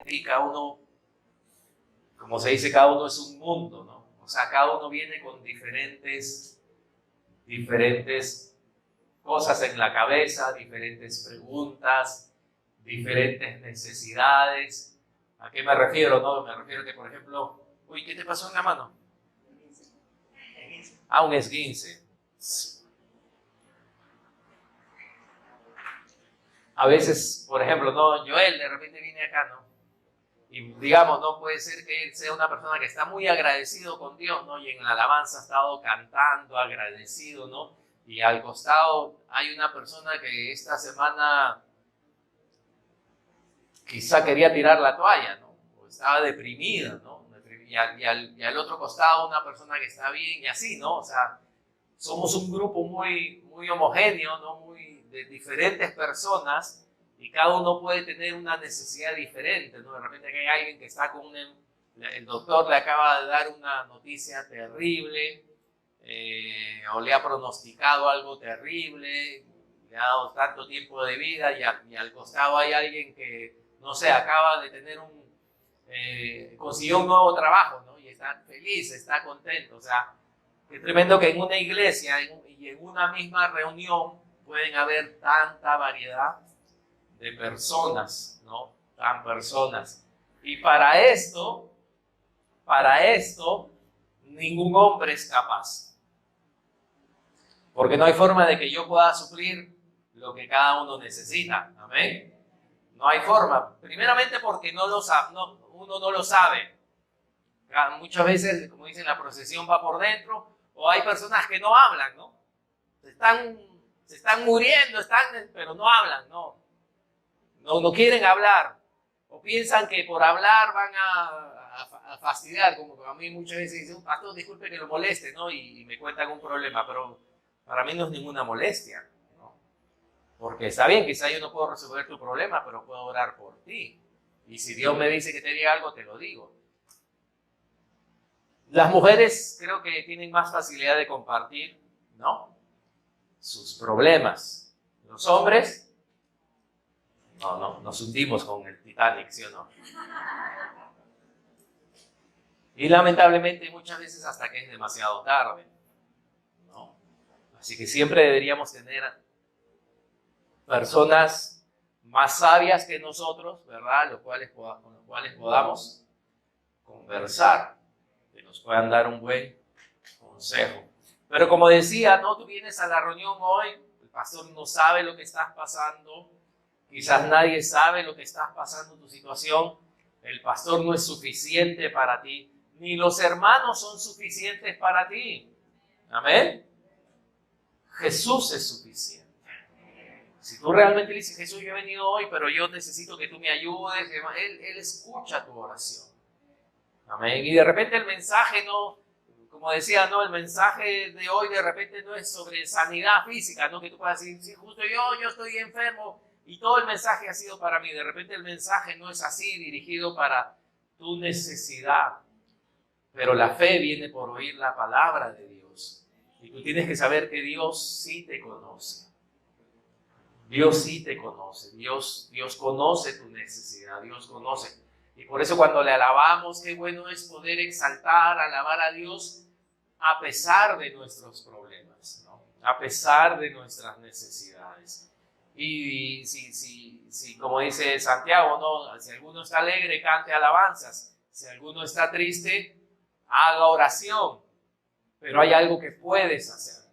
Y cada uno, como se dice, cada uno es un mundo, ¿no? O sea, cada uno viene con diferentes cosas en la cabeza, diferentes preguntas, diferentes necesidades. ¿A qué me refiero? No, me refiero que, por ejemplo, uy, ¿qué te pasó en la mano? Ah, un esguince. A veces, por ejemplo, no, Joel de repente viene acá, ¿no? Y digamos, no puede ser que él sea una persona que está muy agradecido con Dios, ¿no? Y en la alabanza ha estado cantando, agradecido, ¿no? Y al costado hay una persona que esta semana quizá quería tirar la toalla, ¿no? O estaba deprimida, ¿no? Y al otro costado una persona que está bien y así, ¿no? O sea, somos un grupo muy homogéneo, ¿no? Muy de diferentes personas y cada uno puede tener una necesidad diferente, ¿no? De repente hay alguien que está con el doctor le acaba de dar una noticia terrible o le ha pronosticado algo terrible, le ha dado tanto tiempo de vida y al costado hay alguien que, no sé, acaba de tener consiguió un nuevo trabajo, ¿no? Y está feliz, está contento, o sea, es tremendo que en una iglesia y en una misma reunión pueden haber tanta variedad de personas, ¿no? Tan personas. Y para esto, ningún hombre es capaz. Porque no hay forma de que yo pueda suplir lo que cada uno necesita. Amén. No hay forma. Primeramente porque uno no lo sabe. Muchas veces, como dicen, la procesión va por dentro. O hay personas que no hablan, ¿no? Se están muriendo, pero no hablan, no quieren hablar. O piensan que por hablar van a fastidiar, como a mí muchas veces dicen, pastor, disculpe que lo moleste, ¿no? Y me cuentan un problema, pero para mí no es ninguna molestia, ¿no? Porque está bien, quizá yo no puedo resolver tu problema, pero puedo orar por ti. Y si Dios me dice que te diga algo, te lo digo. Las mujeres creo que tienen más facilidad de compartir, ¿no? Sus problemas. Los hombres, no, nos hundimos con el Titanic, ¿sí o no? Y lamentablemente muchas veces hasta que es demasiado tarde, ¿no? Así que siempre deberíamos tener personas más sabias que nosotros, ¿verdad? Con los cuales podamos conversar, que nos puedan dar un buen consejo. Pero como decía, ¿no? Tú vienes a la reunión hoy, el pastor no sabe lo que estás pasando, quizás nadie sabe lo que estás pasando, tu situación, el pastor no es suficiente para ti, ni los hermanos son suficientes para ti. Amén. Jesús es suficiente. Si tú realmente le dices, Jesús, yo he venido hoy, pero yo necesito que tú me ayudes, Él escucha tu oración. Amén. Y de repente el mensaje no, como decía, no, el mensaje de hoy de repente no es sobre sanidad física, no que tú puedas decir, sí, justo yo estoy enfermo y todo el mensaje ha sido para mí. De repente el mensaje no es así, dirigido para tu necesidad. Pero la fe viene por oír la palabra de Dios. Y tú tienes que saber que Dios sí te conoce. Dios sí te conoce. Dios conoce tu necesidad. Dios conoce. Y por eso cuando le alabamos, qué bueno es poder exaltar, alabar a Dios a pesar de nuestros problemas, ¿no? A pesar de nuestras necesidades. Y si como dice Santiago, ¿no? Si alguno está alegre, cante alabanzas. Si alguno está triste, haga oración. Pero hay algo que puedes hacer.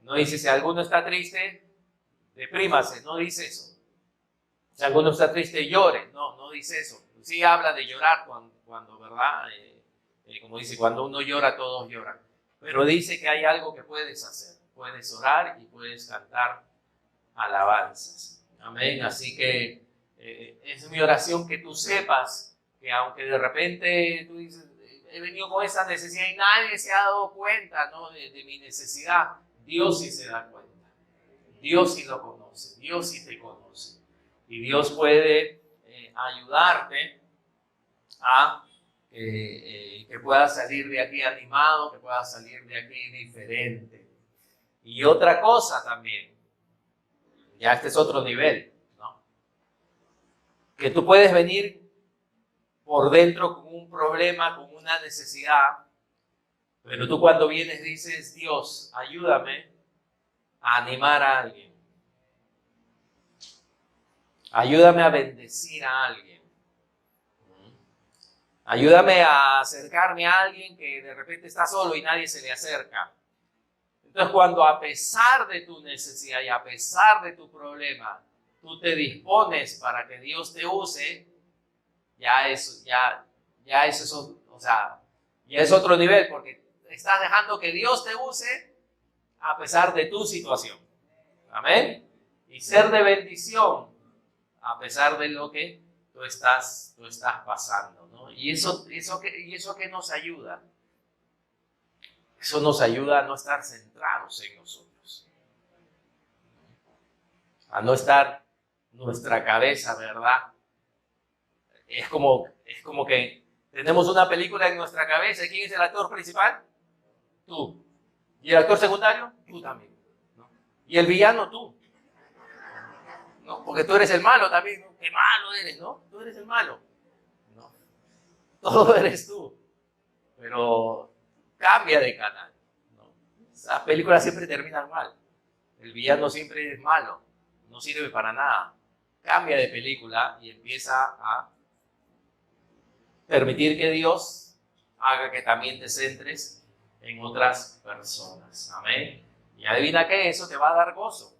No dice, si alguno está triste, deprímase, no dice eso. Si alguno está triste, llore, no dice eso. Sí habla de llorar cuando ¿verdad? Como dice, cuando uno llora, todos lloran. Pero dice que hay algo que puedes hacer. Puedes orar y puedes cantar alabanzas. Amén. Así que es mi oración que tú sepas que aunque de repente tú dices, he venido con esa necesidad y nadie se ha dado cuenta, ¿no? de mi necesidad, Dios sí se da cuenta. Dios sí lo conoce. Dios sí te conoce. Y Dios puede ayudarte a que puedas salir de aquí animado, que puedas salir de aquí diferente. Y otra cosa también, ya este es otro nivel, ¿no? Que tú puedes venir por dentro con un problema, con una necesidad, pero tú cuando vienes dices, Dios, ayúdame a animar a alguien. Ayúdame a bendecir a alguien. Ayúdame a acercarme a alguien que de repente está solo y nadie se le acerca. Entonces, cuando a pesar de tu necesidad y a pesar de tu problema, tú te dispones para que Dios te use, ya es otro nivel, porque estás dejando que Dios te use a pesar de tu situación. Amén. Y ser de bendición a pesar de lo que tú estás pasando, ¿no? Y eso que nos ayuda. Eso nos ayuda a no estar centrados en nosotros. A no estar nuestra cabeza, ¿verdad? Es como que tenemos una película en nuestra cabeza. ¿Quién es el actor principal? Tú. ¿Y el actor secundario? Tú también, ¿no? Y el villano, tú. ¿No? Porque tú eres el malo también, ¿no? ¡Qué malo eres!, ¿no? Tú eres el malo. No. Todo eres tú. Pero cambia de canal, ¿no? Las películas siempre terminan mal. El villano siempre es malo. No sirve para nada. Cambia de película y empieza a permitir que Dios haga que también te centres en otras personas. Amén. Y adivina qué, eso te va a dar gozo.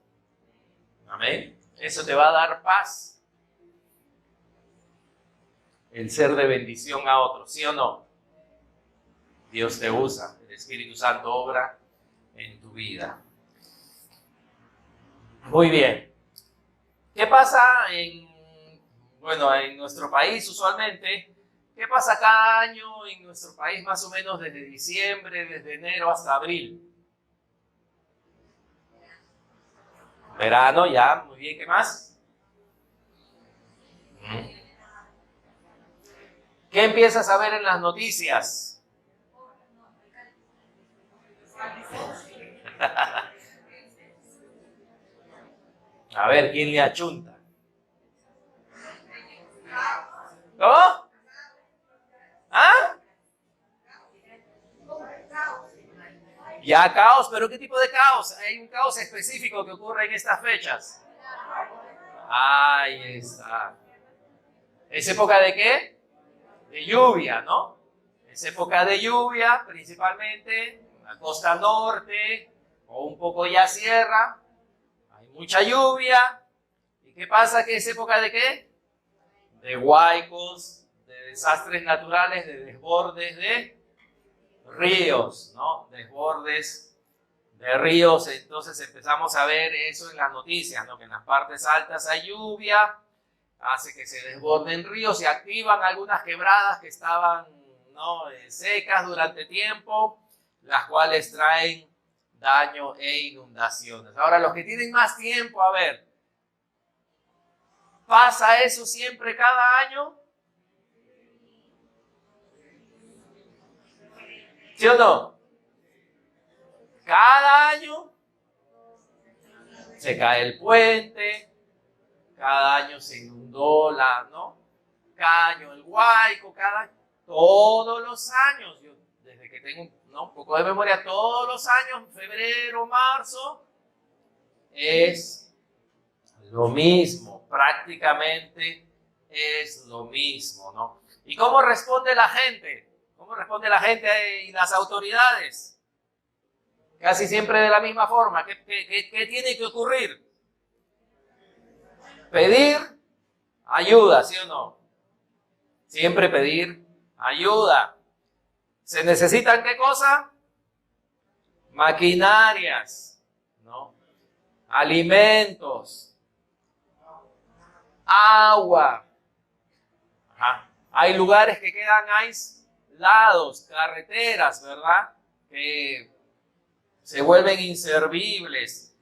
Amén. Eso te va a dar paz. El ser de bendición a otros, ¿sí o no? Dios te usa, el Espíritu Santo obra en tu vida. Muy bien. ¿Qué pasa en nuestro país usualmente? ¿Qué pasa cada año en nuestro país más o menos desde diciembre, desde enero hasta abril? Verano, ya, muy bien, ¿qué más? ¿Qué empiezas a ver en las noticias? A ver, ¿quién le achunta? ¿Cómo? ¿Ah? Ya, caos, pero ¿qué tipo de caos? Hay un caos específico que ocurre en estas fechas. Ahí está. ¿Es época de qué? De lluvia, ¿no? Es época de lluvia, principalmente en la costa norte o un poco ya sierra. Hay mucha lluvia. ¿Y qué pasa? ¿Que es época de qué? De huaicos, de desastres naturales, de desbordes de ríos, ¿no? Desbordes de ríos. Entonces empezamos a ver eso en las noticias, ¿no? Que en las partes altas hay lluvia, hace que se desborden ríos y activan algunas quebradas que estaban, ¿no?, secas durante tiempo, las cuales traen daño e inundaciones. Ahora, los que tienen más tiempo, a ver, ¿pasa eso siempre cada año? ¿Sí o no? Cada año se cae el puente, cada año se inundó ¿no? Cada año el Huayco, todos los años, yo desde que tengo un poco de memoria, todos los años, febrero, marzo, es lo mismo, prácticamente es lo mismo, ¿no? ¿Y cómo responde la gente? ¿Cómo responde la gente y las autoridades? Casi siempre de la misma forma. ¿Qué tiene que ocurrir? Pedir ayuda, ¿sí o no? Siempre pedir ayuda. ¿Se necesitan qué cosa? Maquinarias, ¿no? Alimentos, agua. Ajá. Hay lugares que quedan aislados, carreteras, ¿verdad? Que se vuelven inservibles.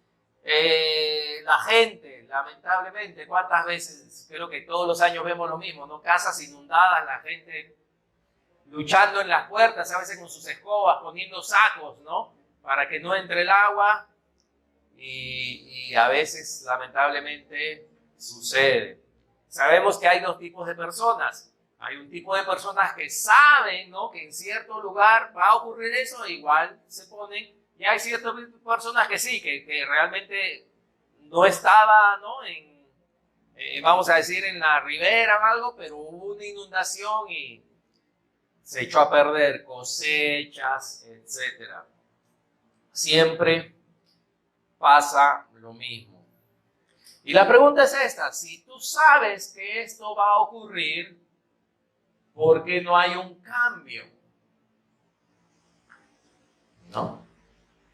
La gente, lamentablemente, ¿cuántas veces? Creo que todos los años vemos lo mismo, ¿no? Casas inundadas, la gente luchando en las puertas, a veces con sus escobas, poniendo sacos, ¿no? Para que no entre el agua. Y a veces, lamentablemente, sucede. Sabemos que hay dos tipos de personas. Hay un tipo de personas que saben, ¿no?, que en cierto lugar va a ocurrir eso, igual se ponen. Y hay ciertas personas que sí, que realmente no estaba, ¿no?, vamos a decir, en la ribera o algo, pero hubo una inundación y se echó a perder cosechas, etc. Siempre pasa lo mismo. Y la pregunta es esta: si tú sabes que esto va a ocurrir, ¿por qué no hay un cambio? ¿No?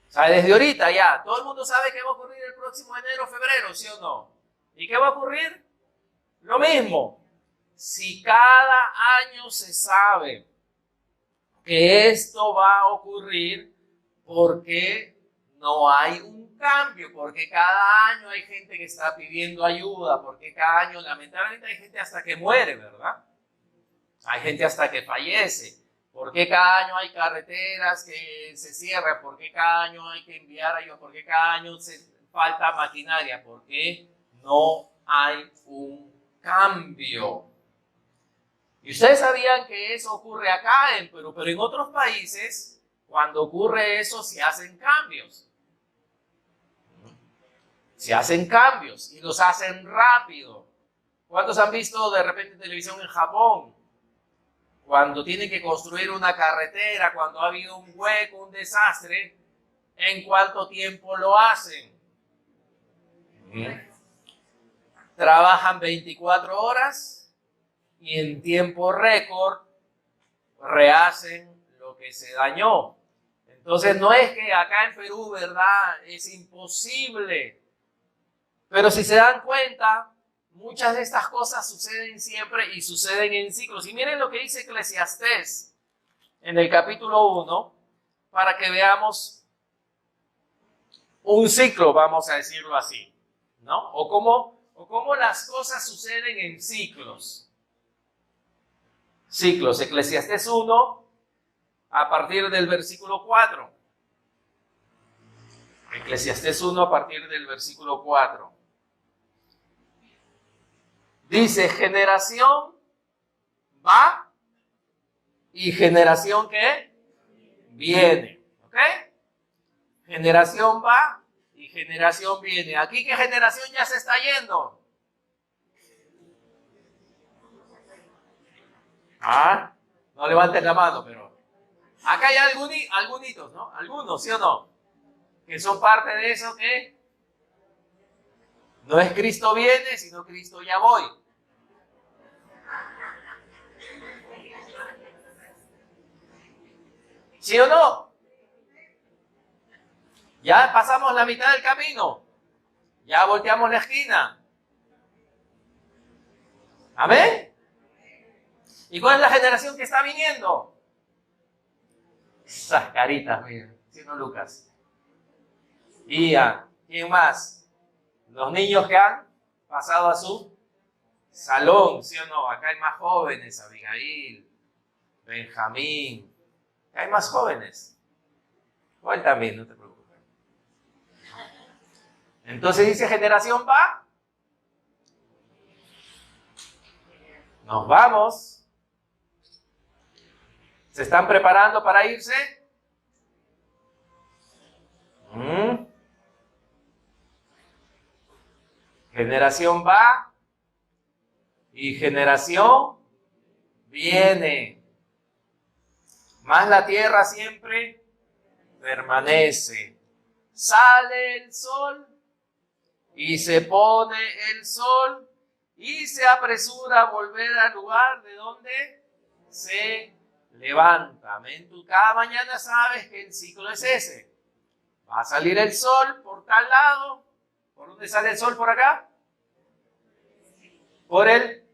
O sea, desde ahorita ya, todo el mundo sabe qué va a ocurrir el próximo enero, febrero, ¿sí o no? ¿Y qué va a ocurrir? Lo mismo. Si cada año se sabe que esto va a ocurrir, ¿por qué no hay un cambio? Porque cada año hay gente que está pidiendo ayuda, porque cada año lamentablemente hay gente hasta que muere, ¿verdad? Hay gente hasta que fallece. ¿Por qué cada año hay carreteras que se cierran? ¿Por qué cada año hay que enviar ayuda? ¿Por qué cada año falta maquinaria? ¿Por qué no hay un cambio? Y ustedes sabían que eso ocurre acá en Perú, pero en otros países, cuando ocurre eso, se hacen cambios. Se hacen cambios y los hacen rápido. ¿Cuántos han visto de repente televisión en Japón? Cuando tienen que construir una carretera, cuando ha habido un hueco, un desastre, ¿en cuánto tiempo lo hacen? Trabajan 24 horas y en tiempo récord rehacen lo que se dañó. Entonces no es que acá en Perú, ¿verdad?, es imposible. Pero si se dan cuenta, muchas de estas cosas suceden siempre y suceden en ciclos. Y miren lo que dice Eclesiastés en el capítulo 1, para que veamos un ciclo, vamos a decirlo así, ¿no? O cómo las cosas suceden en ciclos. Ciclos, Eclesiastés 1, a partir del versículo 4. Eclesiastés 1, a partir del versículo 4. Dice: generación va y generación ¿qué? Viene. ¿Ok? Generación va y generación viene. ¿Aquí qué generación ya se está yendo? No levanten la mano, pero acá hay algunitos, ¿no? Algunos, ¿sí o no? Que son parte de eso que no es Cristo viene, sino Cristo ya voy. ¿Sí o no? Ya pasamos la mitad del camino. Ya volteamos la esquina. ¿Amén? ¿Y cuál es la generación que está viniendo? Esas caritas, miren. ¿Sí o no, Lucas? ¿Quién más? Los niños que han pasado a su salón, ¿sí o no? Acá hay más jóvenes, Abigail, Benjamín. Acá hay más jóvenes. Joel también, no te preocupes. Entonces dice: generación va. Nos vamos. ¿Se están preparando para irse? Generación va y generación viene. Mas la tierra siempre permanece. Sale el sol y se pone el sol y se apresura a volver al lugar de donde se levanta. Amén. Tú cada mañana sabes que el ciclo es ese. Va a salir el sol por tal lado. ¿Por dónde sale el sol por acá? Por el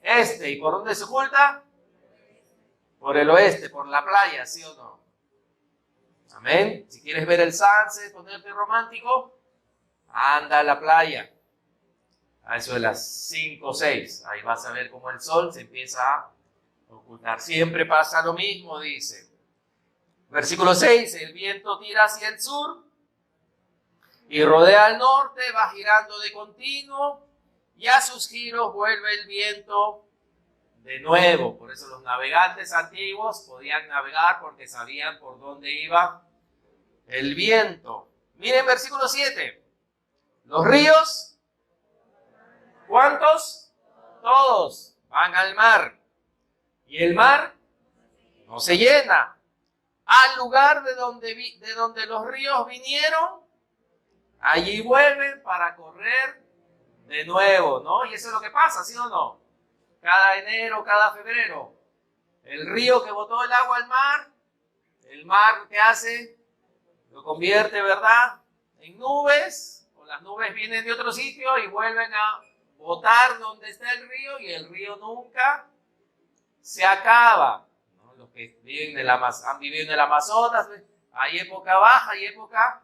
este. ¿Y por dónde se oculta? Por el oeste, por la playa, ¿sí o no? Amén. Si quieres ver el sunset, ponerte romántico, anda a la playa. A eso de las 5 o 6. Ahí vas a ver cómo el sol se empieza a ocultar. Siempre pasa lo mismo, dice. Versículo 6. El viento tira hacia el sur y rodea al norte, va girando de continuo, y a sus giros vuelve el viento de nuevo. Por eso los navegantes antiguos podían navegar porque sabían por dónde iba el viento. Miren versículo 7. Los ríos, ¿cuántos? Todos van al mar. Y el mar no se llena. Al lugar de donde los ríos vinieron, allí vuelven para correr de nuevo, ¿no? Y eso es lo que pasa, ¿sí o no? Cada enero, cada febrero, el río que botó el agua al mar, el mar ¿qué hace? Lo convierte, ¿verdad?, en nubes, o las nubes vienen de otro sitio y vuelven a botar donde está el río, y el río nunca se acaba. Los que viven han vivido en el Amazonas, hay época baja y época,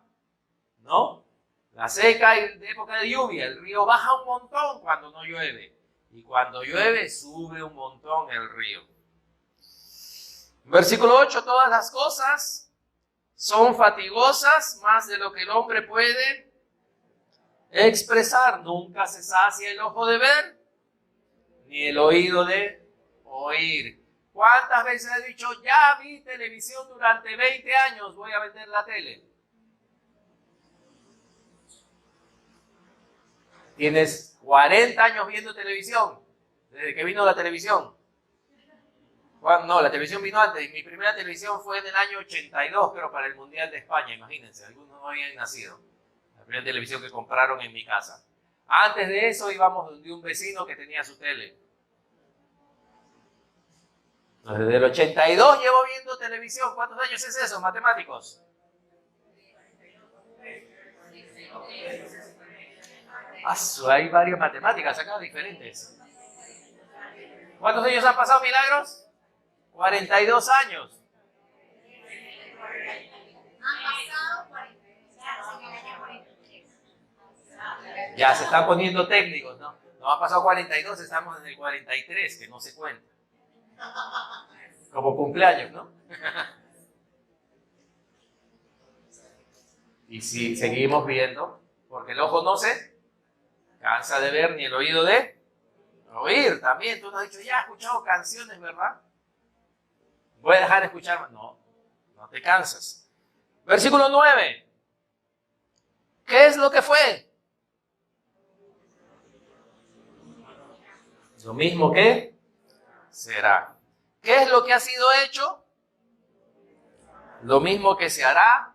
¿no? La seca y de época de lluvia. El río baja un montón cuando no llueve. Y cuando llueve, sube un montón el río. Versículo 8, todas las cosas son fatigosas, más de lo que el hombre puede expresar. Nunca se sacia el ojo de ver, ni el oído de oír. ¿Cuántas veces has dicho, ya vi televisión durante 20 años, voy a vender la tele? Tienes 40 años viendo televisión, desde que vino la televisión. No, la televisión vino antes. Mi primera televisión fue en el año 82, creo, para el Mundial de España, imagínense, algunos no habían nacido. La primera televisión que compraron en mi casa. Antes de eso íbamos de un vecino que tenía su tele. Desde el 82 llevo viendo televisión. ¿Cuántos años es eso, matemáticos? Hay varias matemáticas acá diferentes. ¿Cuántos años han pasado, Milagros? 42 años. Ya se están poniendo técnicos, ¿no? No ha pasado 42, estamos en el 43, que no se cuenta. Como cumpleaños, ¿no? Y si seguimos viendo, porque el ojo no se cansa de ver, ni el oído de oír. También tú nos has dicho, ya he escuchado canciones, ¿verdad? Voy a dejar de escuchar. No, no te cansas. Versículo 9. ¿Qué es lo que fue? Lo mismo que será. ¿Qué es lo que ha sido hecho? Lo mismo que se hará,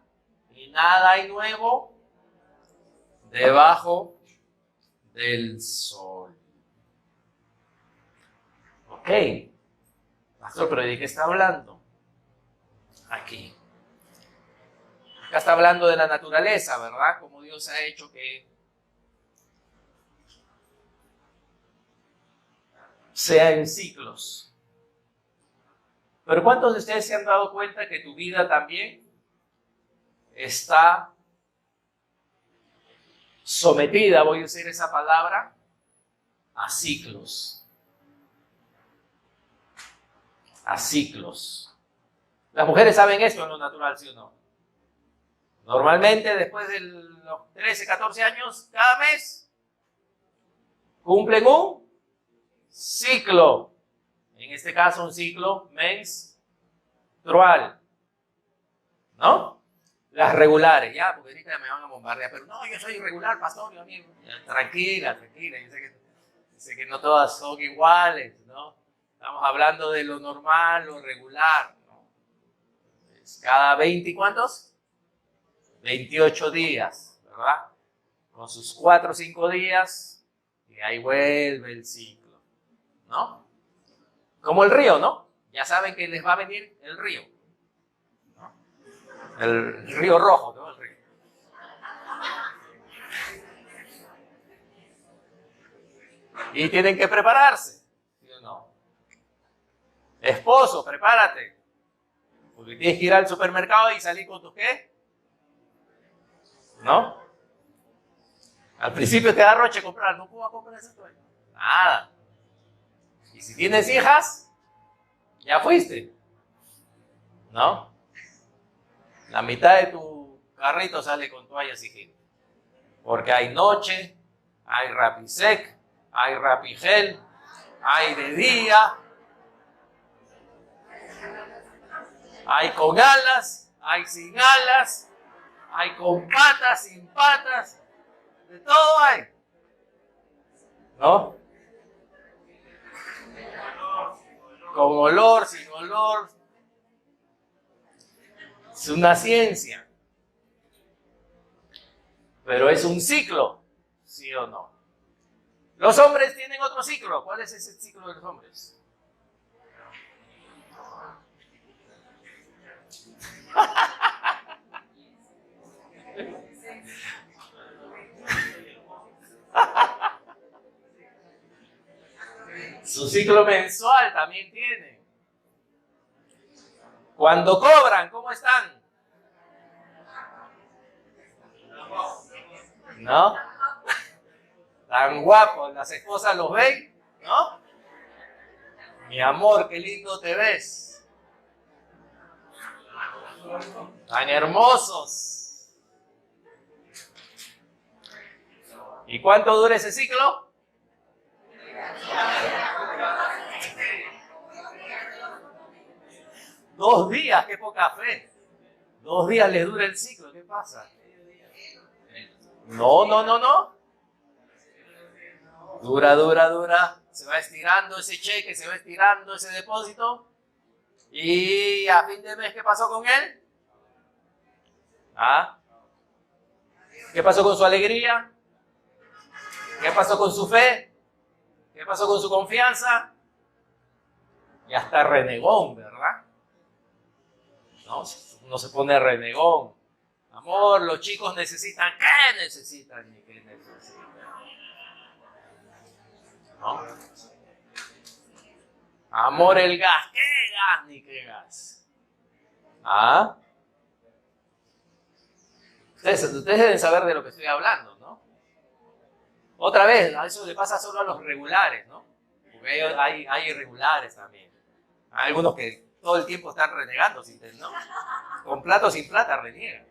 y nada hay nuevo debajo del sol. Ok. Pastor, ¿pero de qué está hablando? Aquí. Acá está hablando de la naturaleza, ¿verdad? Como Dios ha hecho que sea en ciclos. Pero ¿cuántos de ustedes se han dado cuenta que tu vida también está sometida, voy a usar esa palabra, a ciclos? A ciclos. Las mujeres saben esto en lo natural, ¿sí o no? Normalmente después de los 13, 14 años, cada mes cumplen un ciclo. En este caso, un ciclo menstrual, ¿no? Las regulares, ya, porque ahorita me van a bombardear, pero no, yo soy irregular, pastor, yo amigo. Tranquila, tranquila, yo sé que no todas son iguales, ¿no? Estamos hablando de lo normal, lo regular, ¿no? Es cada 20, ¿y cuántos? 28 días, ¿verdad? Con sus 4 o 5 días, y ahí vuelve el ciclo, ¿no? Como el río, ¿no? Ya saben que les va a venir el río, ¿no? El río rojo, ¿no? El río. Y tienen que prepararse, ¿sí o no? Esposo, prepárate. Porque tienes que ir al supermercado y salir con tus ¿qué? ¿No? Al principio te da roche comprar. No puedo comprar esa toalla. Nada. Y si tienes hijas, ya fuiste, ¿no? La mitad de tu carrito sale con toallas higiénicas. Porque hay noche, hay Rapisec, hay Rapigel, hay de día, Hay con alas, hay sin alas, hay con patas, sin patas, de todo hay, ¿no? Con olor, sin olor. Es una ciencia. Pero es un ciclo, ¿sí o no? Los hombres tienen otro ciclo. ¿Cuál es ese ciclo de los hombres? Su ciclo mensual también tiene. Cuando cobran, ¿cómo están? ¿No? Tan guapos, las esposas los ven, ¿no? Mi amor, qué lindo te ves. Tan hermosos. ¿Y cuánto dura ese ciclo? Dos días, qué poca fe. 2 días les dura el ciclo, ¿qué pasa? No. Dura. Se va estirando ese cheque, se va estirando ese depósito. Y a fin de mes, ¿qué pasó con él? ¿Ah? ¿Qué pasó con su alegría? ¿Qué pasó con su fe? ¿Qué pasó con su confianza? Ya está renegón, ¿verdad? ¿No? Uno se pone renegón. Amor, los chicos necesitan. ¿Qué necesitan? ¿Y qué necesitan? ¿No? Amor, el gas. ¿Qué gas ni qué gas? ¿Ah? Ustedes deben saber de lo que estoy hablando, ¿no? Otra vez, a eso le pasa solo a los regulares, ¿no? Porque hay irregulares también. Hay algunos que todo el tiempo están renegando, ¿no? Con plata o sin plata reniegan,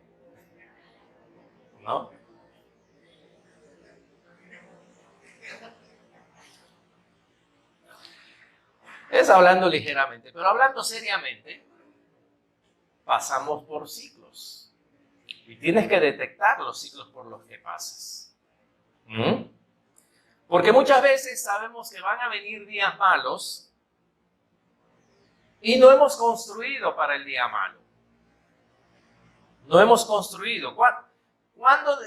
¿no? Es hablando ligeramente, pero hablando seriamente, pasamos por ciclos. Y tienes que detectar los ciclos por los que pasas. Porque muchas veces sabemos que van a venir días malos y no hemos construido para el día malo. No hemos construido. ¿Cuándo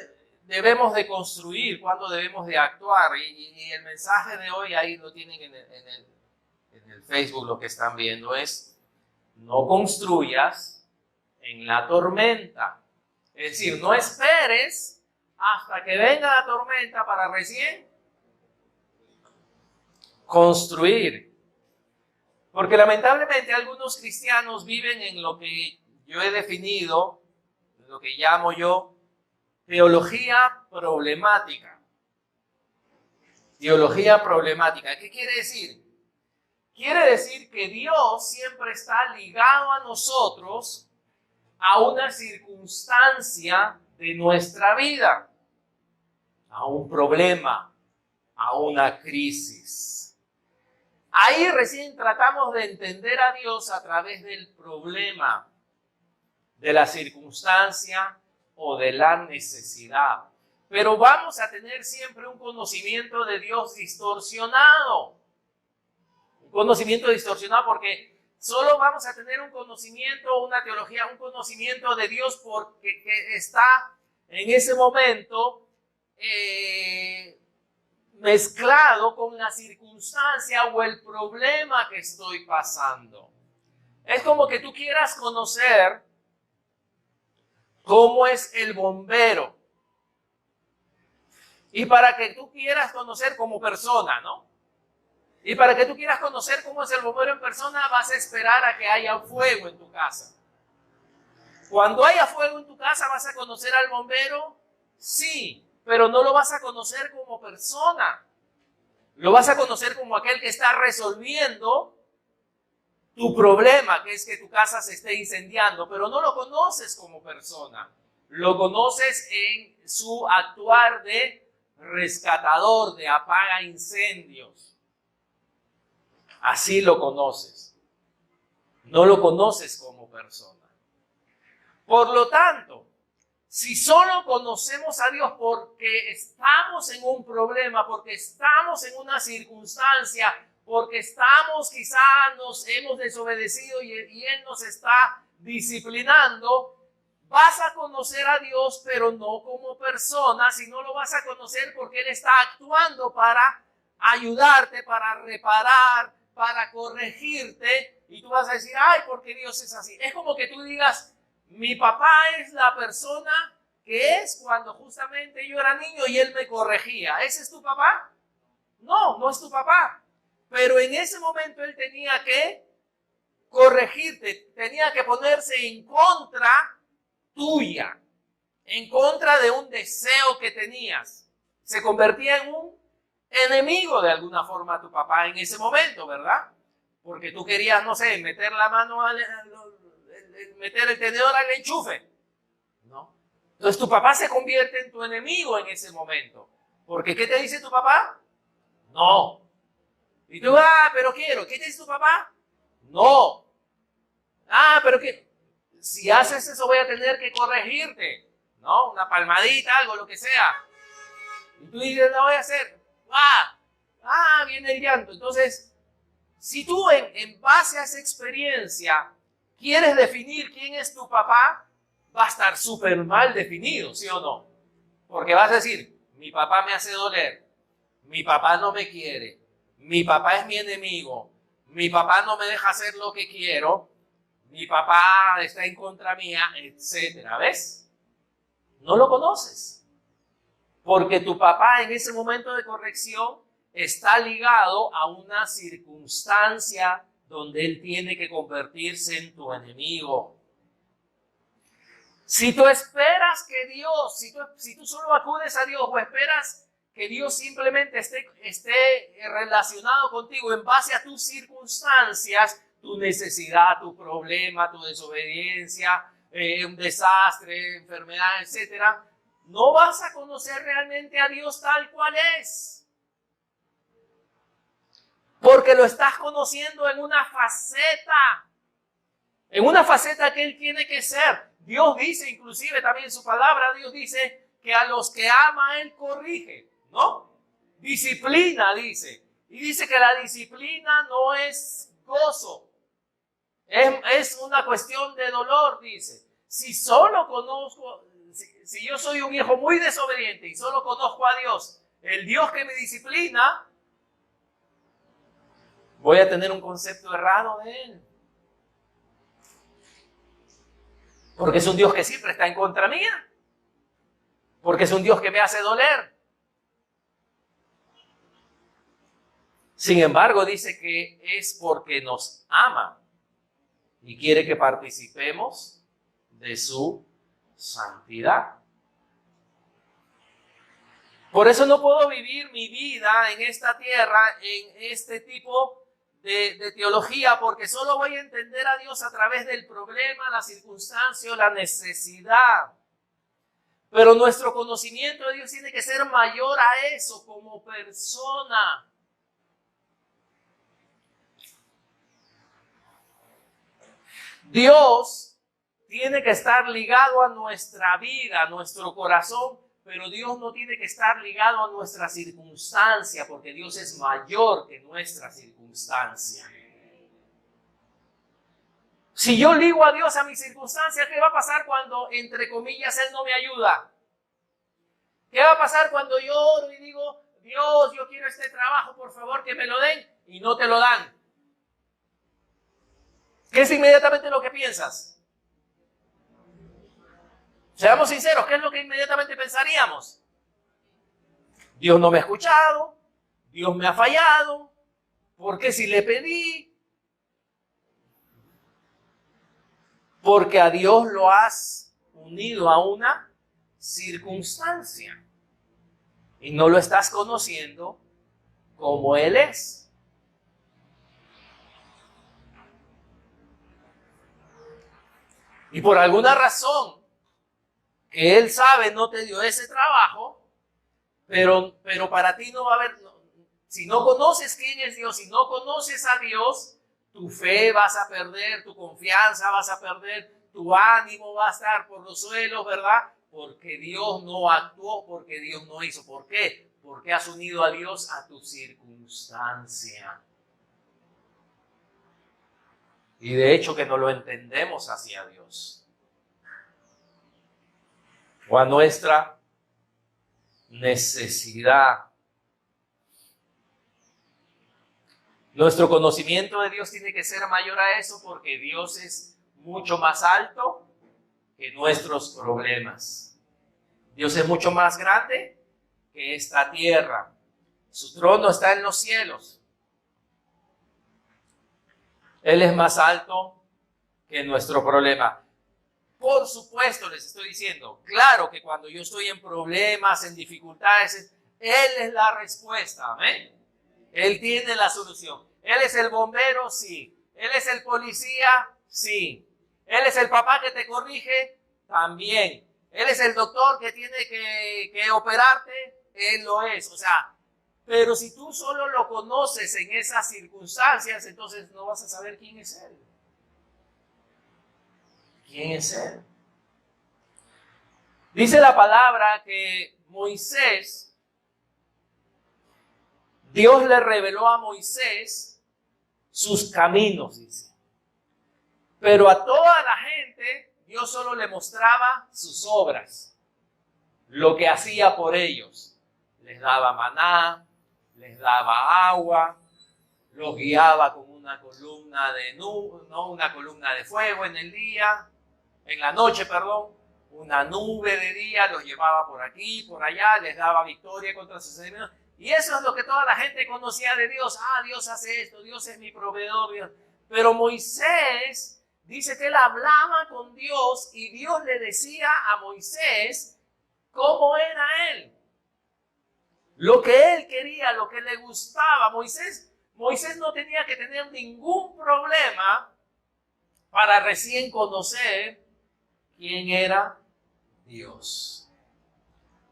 debemos de construir? ¿Cuándo debemos de actuar? Y el mensaje de hoy, ahí lo tienen en el Facebook, lo que están viendo es: no construyas en la tormenta. Es decir, no esperes hasta que venga la tormenta para recién construir. Porque lamentablemente algunos cristianos viven en lo que yo he definido, lo que llamo yo teología problemática. Teología problemática. ¿Qué quiere decir? Quiere decir que Dios siempre está ligado a nosotros a una circunstancia de nuestra vida, a un problema, a una crisis. Ahí recién tratamos de entender a Dios a través del problema, de la circunstancia o de la necesidad. Pero vamos a tener siempre un conocimiento de Dios distorsionado. Un conocimiento distorsionado porque solo vamos a tener un conocimiento, una teología, un conocimiento de Dios porque que está en ese momento mezclado con la circunstancia o el problema que estoy pasando. Es como que tú quieras conocer cómo es el bombero. Y para que tú quieras conocer como persona, ¿no? Y para que tú quieras conocer cómo es el bombero en persona, vas a esperar a que haya fuego en tu casa. Cuando haya fuego en tu casa, ¿vas a conocer al bombero? Sí, pero no lo vas a conocer como persona. Lo vas a conocer como aquel que está resolviendo tu problema, que es que tu casa se esté incendiando, pero no lo conoces como persona. Lo conoces en su actuar de rescatador, de apaga incendios. Así lo conoces. No lo conoces como persona. Por lo tanto, si solo conocemos a Dios porque estamos en un problema, porque estamos en una circunstancia, porque quizá nos hemos desobedecido y Él nos está disciplinando, vas a conocer a Dios, pero no como persona, sino lo vas a conocer porque Él está actuando para ayudarte, para reparar, para corregirte. Y tú vas a decir, ay, ¿por qué Dios es así? Es como que tú digas, mi papá es la persona que es cuando justamente yo era niño y Él me corregía. ¿Ese es tu papá? No, no es tu papá. Pero en ese momento Él tenía que corregirte, tenía que ponerse en contra tuya, en contra de un deseo que tenías. Se convertía en un enemigo de alguna forma a tu papá en ese momento, ¿verdad? Porque tú querías, no sé, meter la mano, meter el tenedor al enchufe, ¿no? Entonces tu papá se convierte en tu enemigo en ese momento. Porque ¿qué te dice tu papá? No. Y tú, pero quiero. ¿Qué te dice tu papá? No. Pero que si haces eso voy a tener que corregirte, ¿no? Una palmadita, algo, lo que sea. Y tú dices, la voy a hacer. Viene el llanto. Entonces, si tú en base a esa experiencia quieres definir quién es tu papá, va a estar súper mal definido, ¿sí o no? Porque vas a decir, mi papá me hace doler, mi papá no me quiere, mi papá es mi enemigo, mi papá no me deja hacer lo que quiero, mi papá está en contra mía, etcétera. ¿Ves? No lo conoces. Porque tu papá en ese momento de corrección está ligado a una circunstancia donde él tiene que convertirse en tu enemigo. Si tú esperas que Dios, si tú solo acudes a Dios o esperas que Dios simplemente esté relacionado contigo en base a tus circunstancias, tu necesidad, tu problema, tu desobediencia, un desastre, enfermedad, etcétera, no vas a conocer realmente a Dios tal cual es. Porque lo estás conociendo en una faceta que Él tiene que ser. Dios dice, inclusive también en su palabra, Dios dice que a los que ama Él corrige, ¿no? Disciplina, dice. Y dice que la disciplina no es gozo. Es una cuestión de dolor, dice. Si yo soy un hijo muy desobediente y solo conozco a Dios, el Dios que me disciplina, voy a tener un concepto errado de Él. Porque es un Dios que siempre está en contra mía. Porque es un Dios que me hace doler. Sin embargo, dice que es porque nos ama y quiere que participemos de su santidad. Por eso no puedo vivir mi vida en esta tierra en este tipo de teología, porque solo voy a entender a Dios a través del problema, la circunstancia o la necesidad. Pero nuestro conocimiento de Dios tiene que ser mayor a eso como persona. Dios tiene que estar ligado a nuestra vida, a nuestro corazón, pero Dios no tiene que estar ligado a nuestra circunstancia, porque Dios es mayor que nuestra circunstancia. Si yo ligo a Dios a mi circunstancia, ¿qué va a pasar cuando, entre comillas, Él no me ayuda? ¿Qué va a pasar cuando yo oro y digo, Dios, yo quiero este trabajo, por favor, que me lo den, y no te lo dan? ¿Qué es inmediatamente lo que piensas? Seamos sinceros, ¿qué es lo que inmediatamente pensaríamos? Dios no me ha escuchado, Dios me ha fallado, ¿por qué si le pedí? Porque a Dios lo has unido a una circunstancia y no lo estás conociendo como Él es. Y por alguna razón que Él sabe no te dio ese trabajo, pero para ti no va a haber, si no conoces quién es Dios, si no conoces a Dios, tu fe vas a perder, tu confianza vas a perder, tu ánimo va a estar por los suelos, ¿verdad? Porque Dios no actuó, porque Dios no hizo. ¿Por qué? Porque has unido a Dios a tu circunstancia. Y de hecho que no lo entendemos hacia Dios. O a nuestra necesidad. Nuestro conocimiento de Dios tiene que ser mayor a eso porque Dios es mucho más alto que nuestros problemas. Dios es mucho más grande que esta tierra. Su trono está en los cielos. Él es más alto que nuestro problema. Por supuesto, les estoy diciendo, claro que cuando yo estoy en problemas, en dificultades, Él es la respuesta, amén. Él tiene la solución. Él es el bombero, sí. Él es el policía, sí. Él es el papá que te corrige, también. Él es el doctor que tiene que operarte, Él lo es. O sea, pero si tú solo lo conoces en esas circunstancias, entonces no vas a saber quién es Él. ¿Quién es Él? Dice la palabra que Moisés, Dios le reveló a Moisés sus caminos, dice. Pero a toda la gente, Dios solo le mostraba sus obras, lo que hacía por ellos. Les daba maná, les daba agua, los guiaba con una columna de nube, no una columna de fuego en el día, en la noche, perdón, una nube de día, los llevaba por aquí, por allá, les daba victoria contra sus enemigos. Y eso es lo que toda la gente conocía de Dios. Ah, Dios hace esto, Dios es mi proveedor. Dios. Pero Moisés dice que él hablaba con Dios y Dios le decía a Moisés cómo era él. Lo que él quería, lo que le gustaba. Moisés no tenía que tener ningún problema para recién conocer quién era Dios.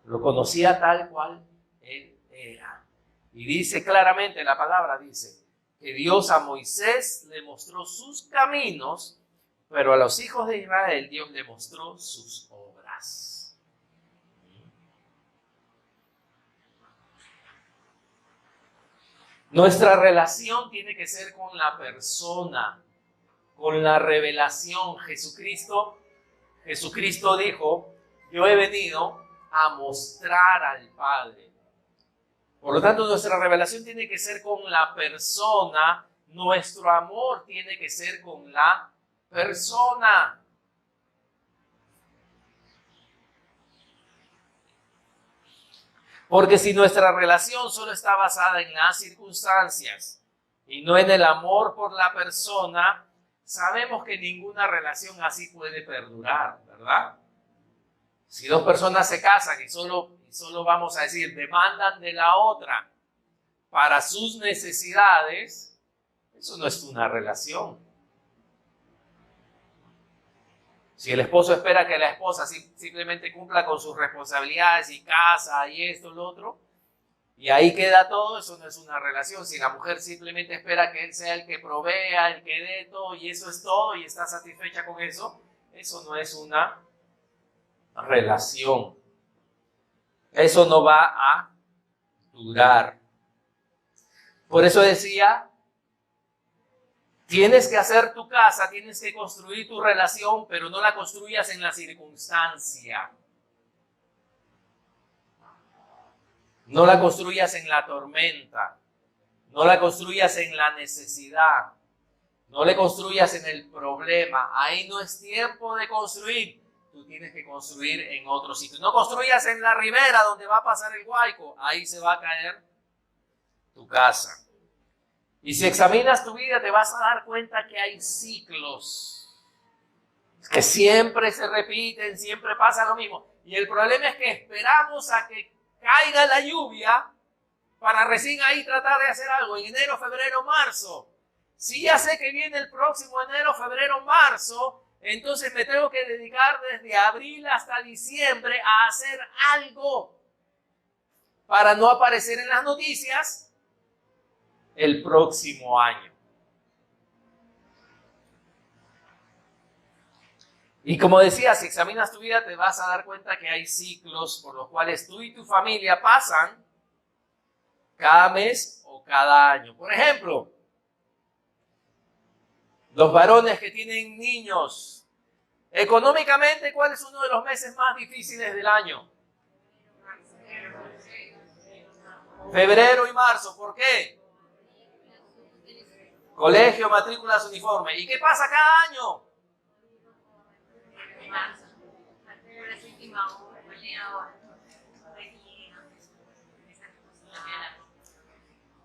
Lo conocía tal cual él era. Y dice claramente, la palabra dice, que Dios a Moisés le mostró sus caminos, pero a los hijos de Israel Dios le mostró sus obras. Nuestra relación tiene que ser con la persona, con la revelación. Jesucristo dijo, yo he venido a mostrar al Padre. Por lo tanto, nuestra revelación tiene que ser con la persona, nuestro amor tiene que ser con la persona. Porque si nuestra relación solo está basada en las circunstancias y no en el amor por la persona, sabemos que ninguna relación así puede perdurar, ¿verdad? Si dos personas se casan y solo vamos a decir, demandan de la otra para sus necesidades, eso no es una relación. Si el esposo espera que la esposa simplemente cumpla con sus responsabilidades y casa y esto, lo otro, y ahí queda todo, eso no es una relación. Si la mujer simplemente espera que él sea el que provea, el que dé todo, y eso es todo, y está satisfecha con eso, eso no es una relación. Eso no va a durar. Por eso decía, tienes que hacer tu casa, tienes que construir tu relación, pero no la construyas en la circunstancia. No la construyas en la tormenta. No la construyas en la necesidad. No le construyas en el problema. Ahí no es tiempo de construir. Tú tienes que construir en otro sitio. No construyas en la ribera donde va a pasar el Guayco. Ahí se va a caer tu casa. Y si examinas tu vida, te vas a dar cuenta que hay ciclos que siempre se repiten, siempre pasa lo mismo. Y el problema es que esperamos a que caiga la lluvia para recién ahí tratar de hacer algo en enero, febrero, marzo. Si ya sé que viene el próximo enero, febrero, marzo, entonces me tengo que dedicar desde abril hasta diciembre a hacer algo para no aparecer en las noticias el próximo año. Y como decía, si examinas tu vida te vas a dar cuenta que hay ciclos por los cuales tú y tu familia pasan cada mes o cada año. Por ejemplo, los varones que tienen niños, económicamente, ¿cuál es uno de los meses más difíciles del año? Febrero y marzo. ¿Por qué? Colegio, matrículas, uniforme. ¿Y qué pasa cada año?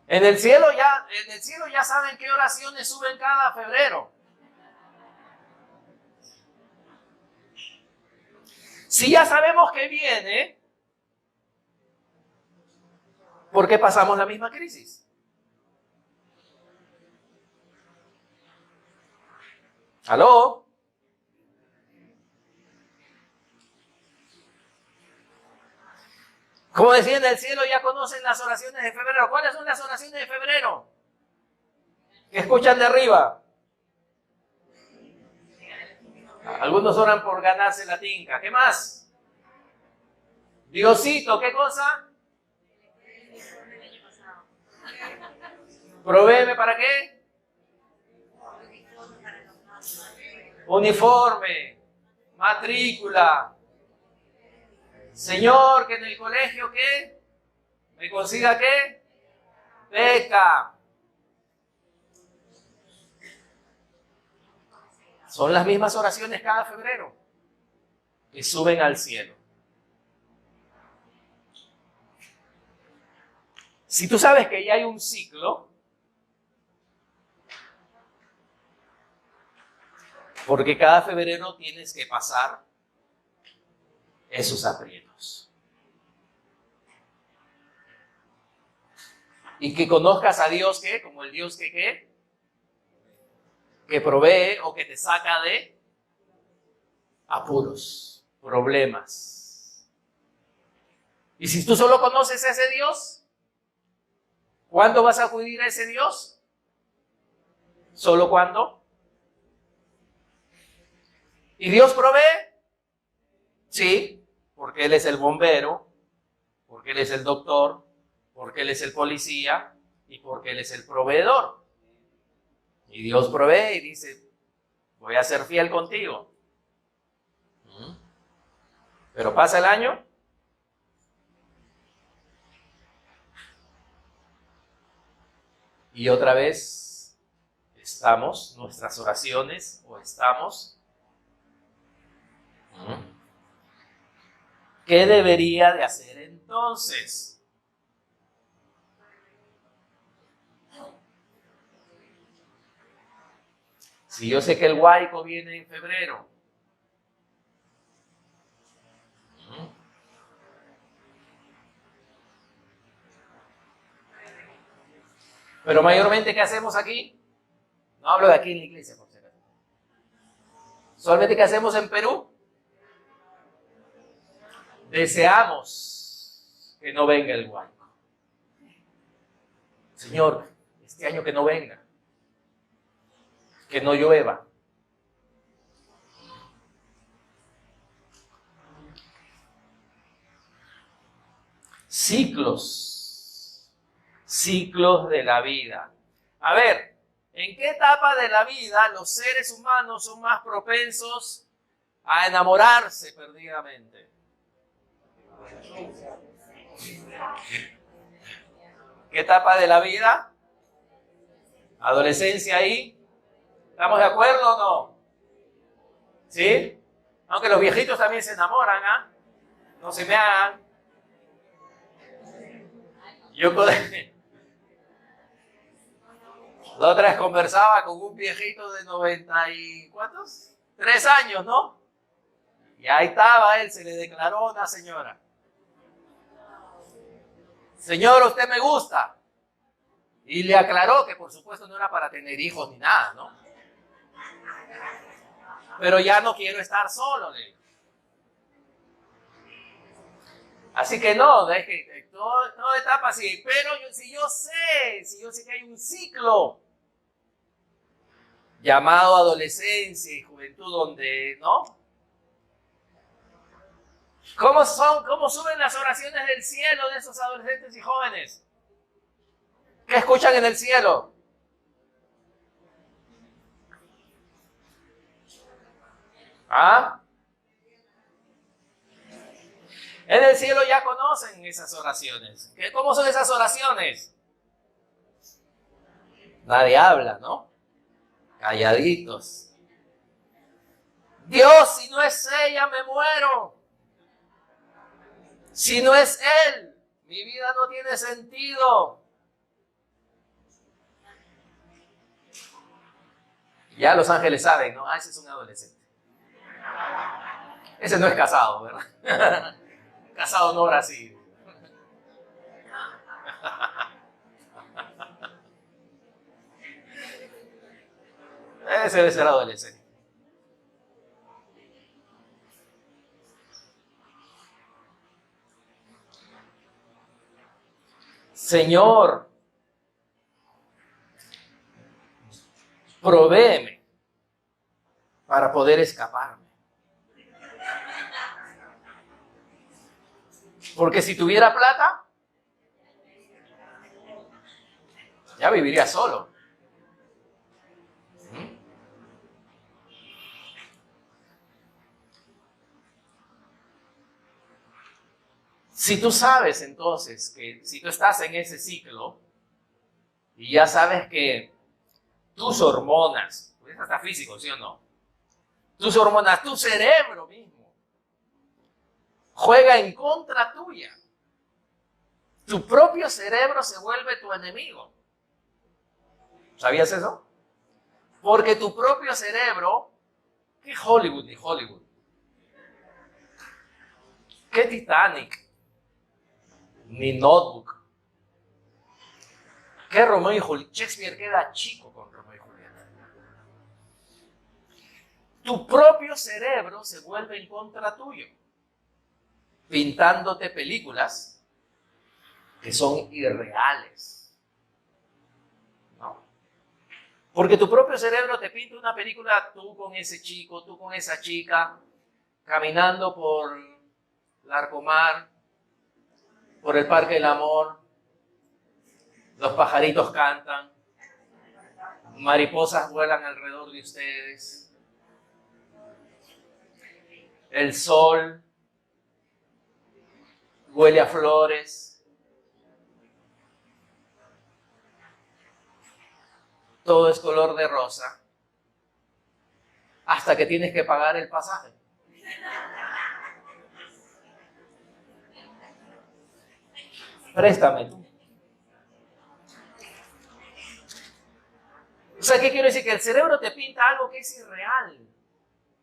En el cielo ya saben qué oraciones suben cada febrero. Si ya sabemos que viene, ¿por qué pasamos la misma crisis? ¿Aló? Como decía, en el cielo ya conocen las oraciones de febrero. ¿Cuáles son las oraciones de febrero? ¿Que escuchan de arriba? Algunos oran por ganarse la tinca. ¿Qué más? Diosito, ¿qué cosa? Provéeme ¿para qué? Uniforme, matrícula. Señor, que en el colegio, ¿qué? ¿Me consiga qué? Beca. Son las mismas oraciones cada febrero que suben al cielo. Si tú sabes que ya hay un ciclo, porque cada febrero tienes que pasar esos aprietos. Y que conozcas a Dios, ¿qué? Como el Dios que, ¿qué? Que provee o que te saca de apuros, problemas. Y si tú solo conoces a ese Dios, ¿cuándo vas a acudir a ese Dios? ¿Solo cuándo? ¿Y Dios provee? Sí, porque Él es el bombero, porque Él es el doctor, porque Él es el policía y porque Él es el proveedor. Y Dios provee y dice, voy a ser fiel contigo. Pero pasa el año y otra vez estamos, nuestras oraciones o estamos. ¿Qué debería de hacer entonces? Si yo sé que el huaico viene en febrero, pero mayormente, ¿qué hacemos aquí? No hablo de aquí en la iglesia, por si acaso. Solamente, ¿qué hacemos en Perú? Deseamos que no venga el huaico. Señor, este año que no venga. Que no llueva. Ciclos de la vida. A ver, ¿en qué etapa de la vida los seres humanos son más propensos a enamorarse perdidamente? ¿Qué etapa de la vida? Adolescencia ahí. ¿Estamos de acuerdo o no? ¿Sí? Aunque los viejitos también se enamoran, ¿ah? No se me hagan. Yo la otra vez conversaba con un viejito de 90 y ¿cuántos? 3 años, ¿no? Y ahí estaba él, se le declaró a una señora. Señora, usted me gusta. Y le aclaró que por supuesto no era para tener hijos ni nada, ¿no? Pero ya no quiero estar solo, le digo. Así que no, es que toda etapa así. Pero si yo sé que hay un ciclo llamado adolescencia y juventud donde, ¿no? ¿Cómo son? ¿Cómo suben las oraciones del cielo de esos adolescentes y jóvenes? ¿Qué escuchan en el cielo? ¿Ah? En el cielo ya conocen esas oraciones. ¿Cómo son esas oraciones? Nadie habla, ¿no? Calladitos. Dios, si no es ella, me muero. Si no es él, mi vida no tiene sentido. Ya los ángeles saben, ¿no? Ah, ese es un adolescente. Ese no es casado, ¿verdad? Casado no ora así. Ese debe ser adolescente. Señor, provéeme para poder escaparme. Porque si tuviera plata, ya viviría solo. Si tú sabes entonces que si tú estás en ese ciclo y ya sabes que tus hormonas, pues hasta físico, ¿sí o no? Tus hormonas, tu cerebro mismo, juega en contra tuya. Tu propio cerebro se vuelve tu enemigo. ¿Sabías eso? Porque tu propio cerebro, ¿qué Hollywood ni Hollywood? ¿Qué Titanic? Ni Notebook. ¿Qué Romeo y Julieta? Shakespeare queda chico con Romeo y Julieta. Tu propio cerebro se vuelve en contra tuyo, pintándote películas que son irreales. ¿No? Porque tu propio cerebro te pinta una película, tú con ese chico, tú con esa chica, caminando por Larcomar, por el Parque del Amor, los pajaritos cantan, mariposas vuelan alrededor de ustedes, el sol huele a flores, todo es color de rosa, hasta que tienes que pagar el pasaje. Préstame tú. O sea, ¿qué quiero decir? Que el cerebro te pinta algo que es irreal,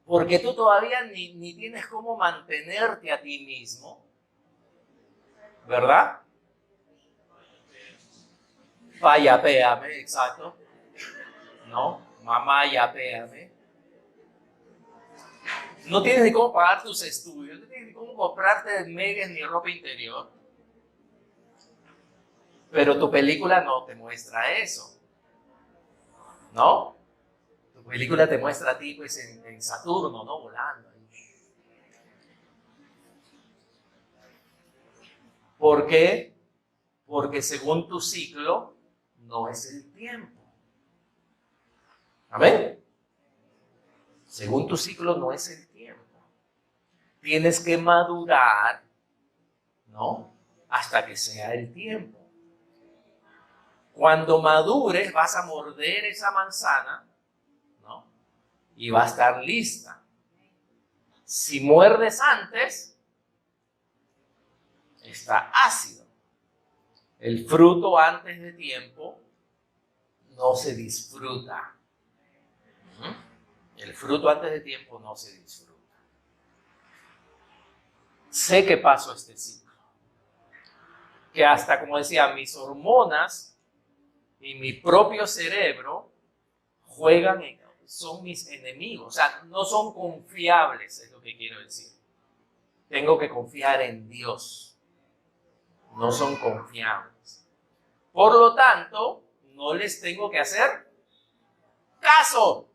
porque tú todavía ni tienes cómo mantenerte a ti mismo, ¿verdad? Yapéame, exacto. ¿No? Mamá, yapéame. No tienes ni cómo pagar tus estudios, no tienes ni cómo comprarte megas ni ropa interior. Pero tu película no te muestra eso, ¿no? Tu película te muestra a ti pues en Saturno, ¿no? Volando. ¿Por qué? Porque según tu ciclo no es el tiempo. ¿Amén? Según tu ciclo no es el tiempo. Tienes que madurar, ¿no? Hasta que sea el tiempo. Cuando madures vas a morder esa manzana, ¿no? Y va a estar lista. Si muerdes antes, está ácido. El fruto antes de tiempo no se disfruta. El fruto antes de tiempo no se disfruta. Sé que paso este ciclo. Que hasta, como decía, mis hormonas y mi propio cerebro juegan, son mis enemigos. O sea, no son confiables, es lo que quiero decir. Tengo que confiar en Dios. No son confiables. Por lo tanto, no les tengo que hacer caso.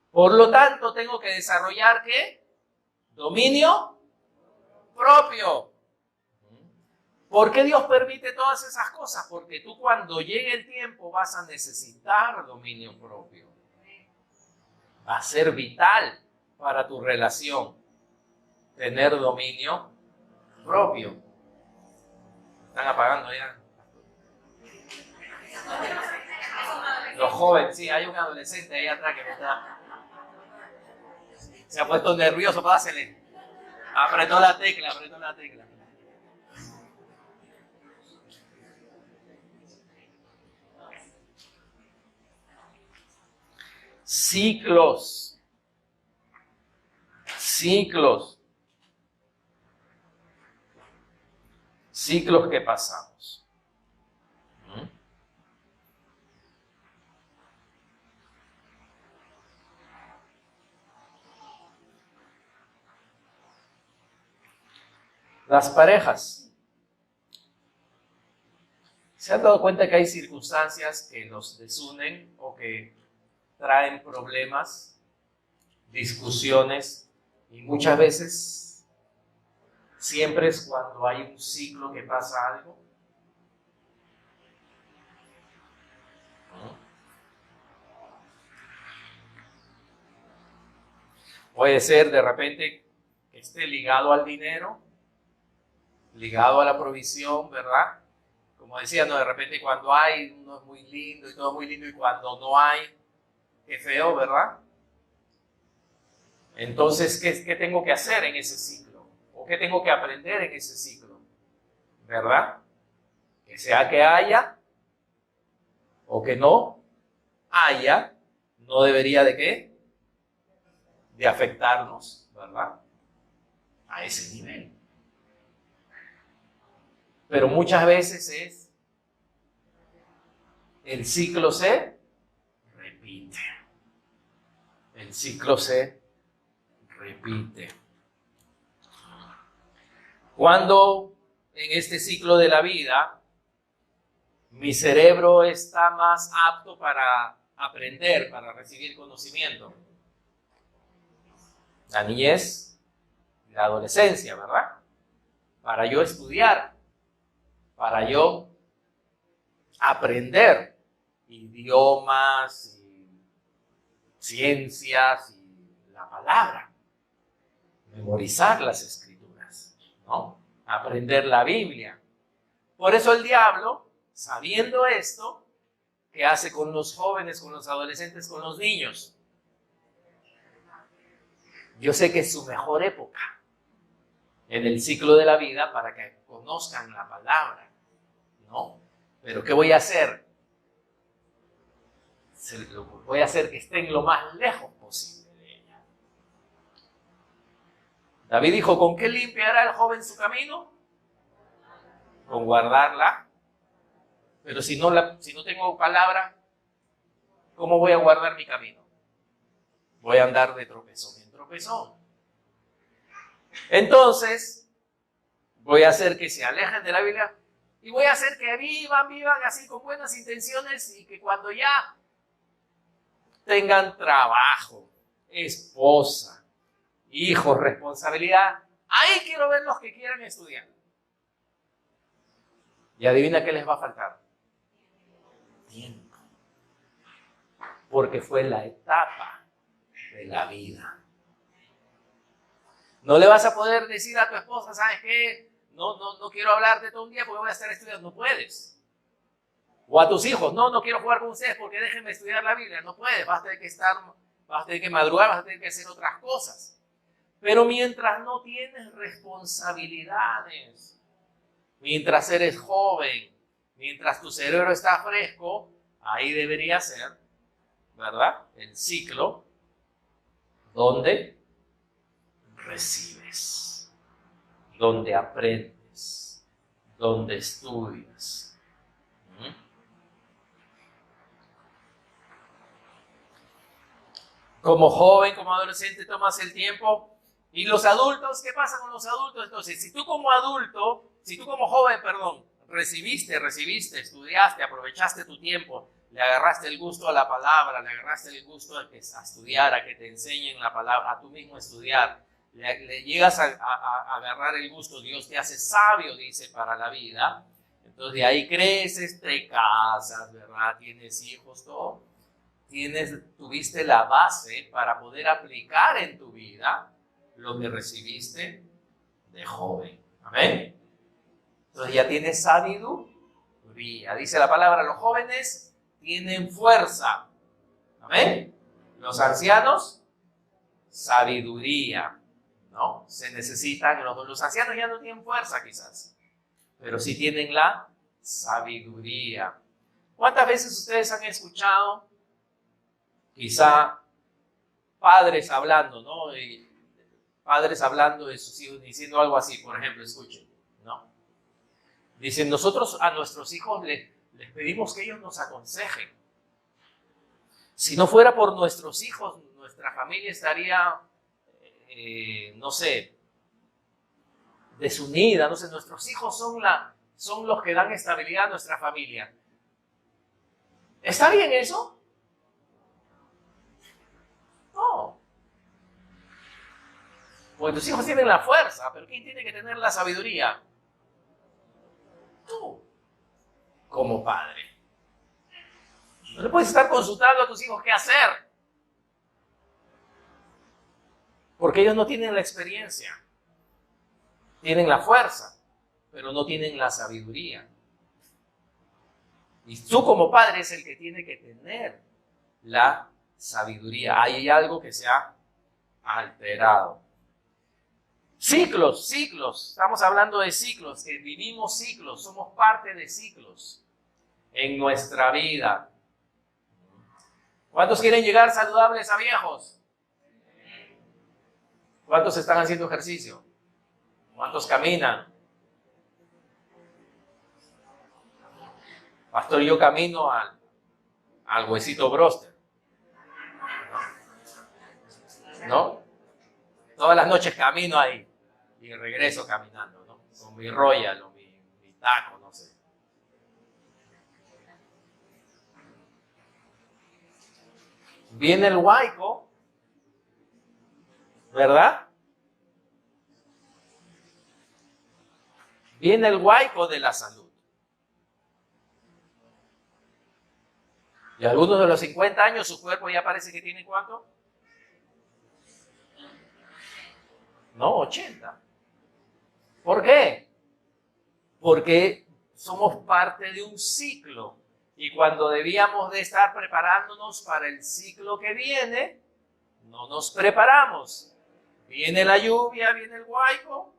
Por lo tanto, tengo que desarrollar, ¿qué? Dominio propio. ¿Por qué Dios permite todas esas cosas? Porque tú cuando llegue el tiempo vas a necesitar dominio propio. Va a ser vital para tu relación tener dominio propio. Están apagando ya. Los jóvenes, sí, hay un adolescente ahí atrás que me está... Se ha puesto nervioso, pásele. Apretó la tecla. Ciclos. Ciclos que pasamos. Las parejas. ¿Se han dado cuenta que hay circunstancias que los desunen o que traen problemas, discusiones, y muchas veces siempre es cuando hay un ciclo que pasa algo? Puede ser de repente que esté ligado al dinero, ligado a la provisión, ¿verdad? Como decía, no, de repente cuando hay, uno es muy lindo y todo es muy lindo, y cuando no hay, qué feo, ¿verdad? Entonces, ¿qué tengo que hacer en ese ciclo? ¿O qué tengo que aprender en ese ciclo? ¿Verdad? Que sea que haya o que no haya, no debería de ¿qué? De afectarnos, ¿verdad? A ese nivel. Pero muchas veces el ciclo se repite. El ciclo se repite. Cuando en este ciclo de la vida mi cerebro está más apto para aprender, para recibir conocimiento. La niñez, la adolescencia, ¿verdad? Para yo estudiar, para yo aprender idiomas, y ciencias y la palabra, memorizar las escrituras, ¿no? Aprender la Biblia. Por eso el diablo, sabiendo esto, ¿qué hace con los jóvenes, con los adolescentes, con los niños? Yo sé que es su mejor época en el ciclo de la vida para que conozcan la palabra, ¿no? Pero ¿qué voy a hacer? Voy a hacer que estén lo más lejos posible de ella. David dijo, ¿con qué limpiará el joven su camino? Con guardarla. Pero si no tengo palabra, ¿cómo voy a guardar mi camino? Voy a andar de tropezón en tropezón. Entonces, voy a hacer que se alejen de la Biblia y voy a hacer que vivan así con buenas intenciones, y que cuando ya tengan trabajo, esposa, hijos, responsabilidad, ahí quiero ver los que quieran estudiar. Y adivina qué les va a faltar. Tiempo. Porque fue la etapa de la vida. No le vas a poder decir a tu esposa, ¿sabes qué? No quiero hablarte todo un día porque voy a estar estudiando. No puedes. O a tus hijos, no quiero jugar con ustedes porque déjenme estudiar la Biblia. No puedes, vas a tener que madrugar, vas a tener que hacer otras cosas. Pero mientras no tienes responsabilidades, mientras eres joven, mientras tu cerebro está fresco, ahí debería ser, ¿verdad? El ciclo donde recibes, donde aprendes, donde estudias. Como joven, como adolescente, tomas el tiempo. ¿Y los adultos? ¿Qué pasa con los adultos? Entonces, si tú como joven, recibiste, estudiaste, aprovechaste tu tiempo, le agarraste el gusto a la palabra, le agarraste el gusto a estudiar, a que te enseñen la palabra, a tú mismo estudiar, le llegas a agarrar el gusto, Dios te hace sabio, dice, para la vida. Entonces de ahí creces, te casas, ¿verdad? Tienes hijos, todo. Tuviste la base para poder aplicar en tu vida lo que recibiste de joven. Amén. Entonces ya tienes sabiduría. Dice la palabra, los jóvenes tienen fuerza. Amén. Los ancianos, sabiduría. ¿No? Se necesitan, los ancianos ya no tienen fuerza quizás, pero sí tienen la sabiduría. ¿Cuántas veces ustedes han escuchado quizá padres hablando, ¿no? Y padres hablando de sus hijos, diciendo algo así, por ejemplo, escuchen, ¿no? Dicen, nosotros a nuestros hijos les pedimos que ellos nos aconsejen. Si no fuera por nuestros hijos, nuestra familia estaría, no sé, desunida, no sé, nuestros hijos son los que dan estabilidad a nuestra familia. ¿Está bien eso? No. Pues tus hijos tienen la fuerza, pero ¿quién tiene que tener la sabiduría? Tú, como padre. No le puedes estar consultando a tus hijos qué hacer, porque ellos no tienen la experiencia. Tienen la fuerza, pero no tienen la sabiduría. Y tú como padre es el que tiene que tener la sabiduría. Hay algo que se ha alterado. Ciclos. Estamos hablando de ciclos, que vivimos ciclos, somos parte de ciclos en nuestra vida. ¿Cuántos quieren llegar saludables a viejos? ¿Cuántos están haciendo ejercicio? ¿Cuántos caminan? Pastor, yo camino al Huesito Broster. ¿No? Todas las noches camino ahí y regreso caminando, ¿no? Con mi Royal o mi taco, no sé. Viene el huaico, ¿verdad? Viene el huaico de la salud. Y algunos de los 50 años su cuerpo ya parece que tiene ¿cuánto? No, 80. ¿Por qué? Porque somos parte de un ciclo. Y cuando debíamos de estar preparándonos para el ciclo que viene, no nos preparamos. Viene la lluvia, viene el huaico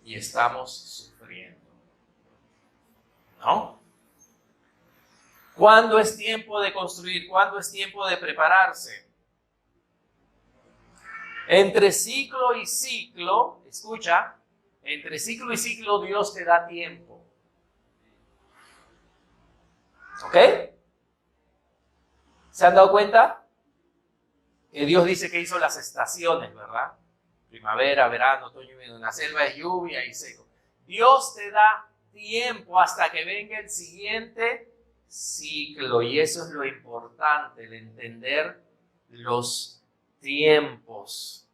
y estamos sufriendo. ¿No? ¿Cuándo es tiempo de construir? ¿Cuándo es tiempo de prepararse? Entre ciclo y ciclo, escucha, entre ciclo y ciclo Dios te da tiempo. ¿Ok? ¿Se han dado cuenta? Que Dios dice que hizo las estaciones, ¿verdad? Primavera, verano, otoño, invierno. En la selva es lluvia y seco. Dios te da tiempo hasta que venga el siguiente ciclo. Y eso es lo importante, el entender los tiempos.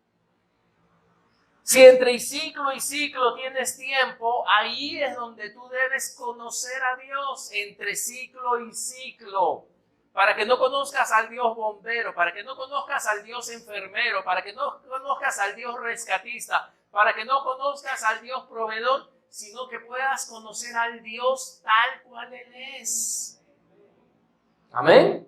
Si entre ciclo y ciclo tienes tiempo, ahí es donde tú debes conocer a Dios, entre ciclo y ciclo. Para que no conozcas al Dios bombero, para que no conozcas al Dios enfermero, para que no conozcas al Dios rescatista, para que no conozcas al Dios proveedor, sino que puedas conocer al Dios tal cual Él es. Amén.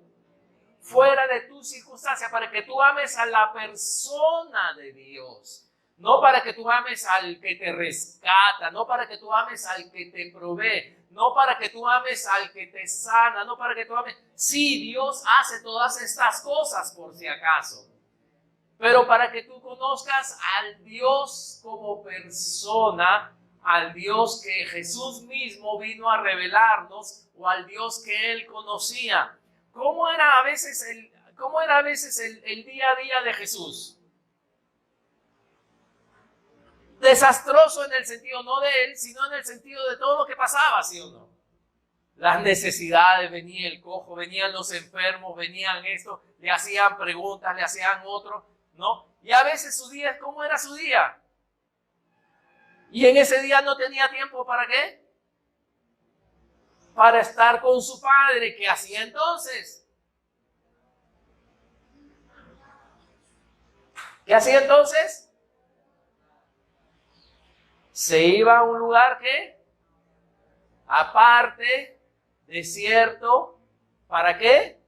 Fuera de tu circunstancia, para que tú ames a la persona de Dios. No para que tú ames al que te rescata, no para que tú ames al que te provee, no para que tú ames al que te sana, no para que tú ames... Sí, Dios hace todas estas cosas por si acaso, pero para que tú conozcas al Dios como persona, al Dios que Jesús mismo vino a revelarnos o al Dios que Él conocía. ¿Cómo era a veces el día a día de Jesús? Desastroso en el sentido no de Él, sino en el sentido de todo lo que pasaba, ¿sí o no? Las necesidades, venía el cojo, venían los enfermos, venían esto, le hacían preguntas, le hacían otro. ¿no? Y a veces su día, ¿cómo era su día? Y en ese día no tenía tiempo, ¿para qué? Para estar con su padre. ¿Qué hacía entonces? ¿Qué hacía entonces? Se iba a un lugar que aparte, desierto, ¿para qué?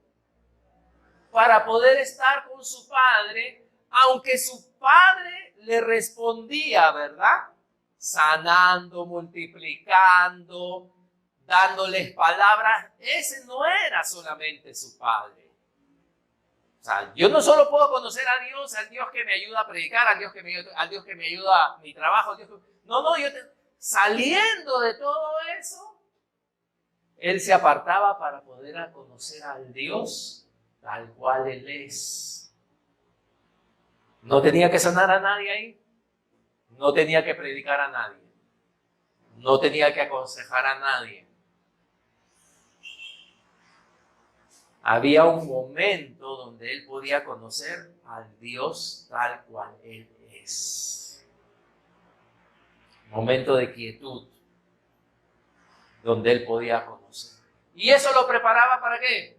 Para poder estar con su padre, aunque su padre le respondía, ¿verdad? Sanando, multiplicando, dándoles palabras. Ese no era solamente su padre. O sea, yo no solo puedo conocer a Dios, al Dios que me ayuda a predicar, al Dios que me ayuda a mi trabajo. Al Dios que... No, saliendo de todo eso, él se apartaba para poder conocer al Dios tal cual Él es. No tenía que sanar a nadie ahí. No tenía que predicar a nadie. No tenía que aconsejar a nadie. Había un momento donde él podía conocer al Dios tal cual Él es. Momento de quietud, donde él podía conocer. ¿Y eso lo preparaba para qué?